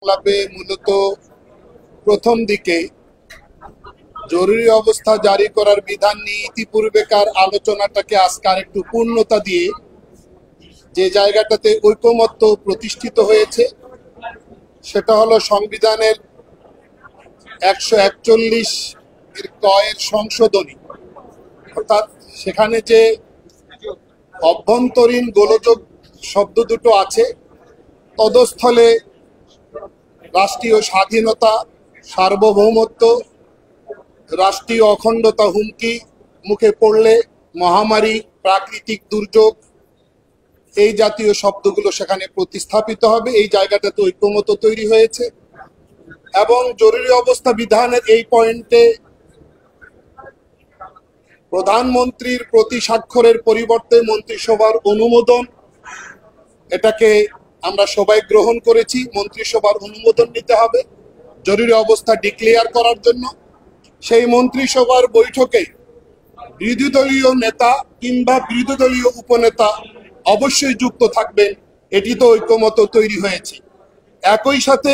সংলাপে মূলত প্রথম দিকে জরুরি অবস্থা জারি করার বিধান নিয়ে ইতিপূর্বেকার আলোচনাটাকে আজকে আরেকটু পূর্ণতা দিয়ে যে জায়গাটাতে ঐকমত্য প্রতিষ্ঠিত হয়েছে সেটা হলো সংবিধানের 141 এর কয়ের সংশোধনী, অর্থাৎ সেখানে যে অভ্যন্তরীণ গোলযোগ শব্দ দুটো আছে, তদস্থলে রাষ্ট্রীয় স্বাধীনতা, সার্বভৌমত্ব, রাষ্ট্রীয় অখণ্ডতা হুমকি মুখে পড়লে, মহামারী, প্রাকৃতিক দুর্যোগ, এই জাতীয় শব্দগুলো সেখানে প্রতিস্থাপিত হবে। এই জায়গাটাতে ঐকমত্য তৈরি হয়েছে এবং জরুরি অবস্থা বিধানের এই পয়েন্টে প্রধানমন্ত্রীর প্রতি স্বাক্ষরের পরিবর্তে মন্ত্রিসভার অনুমোদন, এটাকে আমরা সবাই গ্রহণ করেছি। মন্ত্রিসভার অনুমোদন নিতে হবে জরুরি অবস্থা ডিক্লেয়ার করার জন্য। সেই মন্ত্রিসভার বৈঠকে বিরোধী দলীয় নেতা কিংবা বিরোধী দলীয় উপনেতা অবশ্যই যুক্ত থাকবেন, এটি তো ঐকমত্য তৈরি হয়েছে। একই সাথে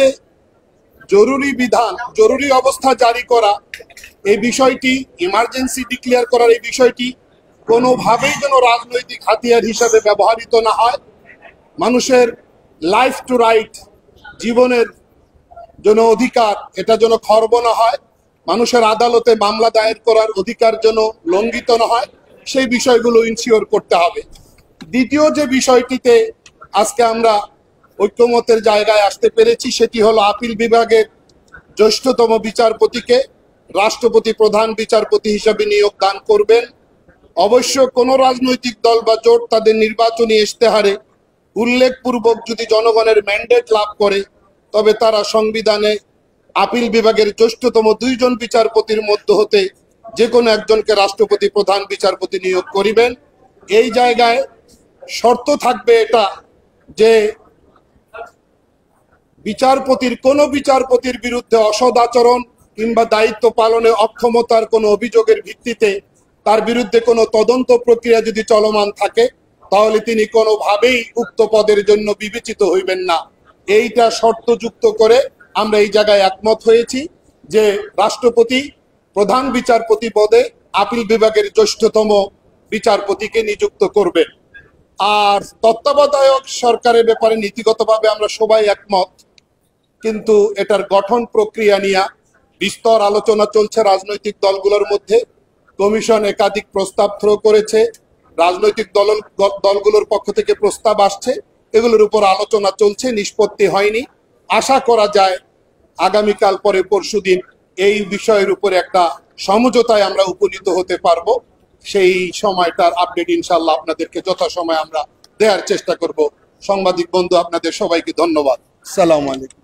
জরুরি অবস্থা জারি করা এই বিষয়টি, ইমার্জেন্সি ডিক্লেয়ার করার এই বিষয়টি কোনোভাবেই যেন রাজনৈতিক হাতিয়ার হিসাবে ব্যবহৃত না হয়। মানুষের লাইফ টু রাইট, জীবনের জন্য অধিকার, এটা যেন খর্ব না হয়। মানুষের আদালতে মামলা দায়ের করার অধিকার যেন লঙ্ঘিত না হয়, সেই বিষয়গুলো ইনশিওর করতে হবে। দ্বিতীয় যে বিষয়টিতে আজকে আমরা ঐক্যমতের জায়গায় আসতে পেরেছি সেটি হলো আপিল বিভাগের জ্যেষ্ঠতম বিচারপতিকে রাষ্ট্রপতি প্রধান বিচারপতি হিসাবে নিয়োগ দান করবেন। অবশ্য কোনো রাজনৈতিক দল বা জোট তাদের নির্বাচনী ইশতেহারে উল্লেখপূর্বক যদি জনগণের ম্যান্ডেট লাভ করে তবে তারা সংবিধানে আপিল বিভাগের জ্যেষ্ঠতম 2 জন বিচারপতির মধ্য হতে যে কোনো একজনকে রাষ্ট্রপতি প্রধান বিচারপতি নিয়োগ করিবেন। এই জায়গায় শর্ত থাকবে এটা যে কোনো বিচারপতির বিরুদ্ধে অসৎ আচরণ কিংবা দায়িত্ব পালনে অক্ষমতার কোনো অভিযোগের ভিত্তিতে তার বিরুদ্ধে কোনো তদন্ত প্রক্রিয়া যদি চলমান থাকে তাহলে তিনি কোনোভাবেই উক্ত পদের জন্য বিবেচিত হইবেন না। এইটা শর্তযুক্ত করে আমরা এই জায়গায় একমত হয়েছি যে রাষ্ট্রপতি প্রধান বিচারপতি পদে আপিল বিভাগের জ্যেষ্ঠতম বিচারপতিকে নিযুক্ত করবেন। আর তত্ত্বাবধায়ক সরকারের ব্যাপারে নীতিগতভাবে আমরা সবাই একমত, কিন্তু এটার গঠন প্রক্রিয়া নিয়ে বিস্তর আলোচনা চলছে রাজনৈতিক দলগুলোর মধ্যে। কমিশন একাধিক প্রস্তাব থ্রো করেছে, রাজনৈতিক দলগুলোর পক্ষ থেকে প্রস্তাব আসছে, এগুলোর উপর আলোচনা চলছে, নিষ্পত্তি হয়নি। আশা করা যায় আগামীকাল পরে পরশুদিন এই বিষয়ের উপরে একটা সমঝোতায় আমরা উপনীত হতে পারবো। সেই সময়টার আপডেট ইনশাল্লাহ আপনাদেরকে যথাসময়ে আমরা দেওয়ার চেষ্টা করব। সাংবাদিক বন্ধু আপনাদের সবাইকে ধন্যবাদ। আসসালামু আলাইকুম।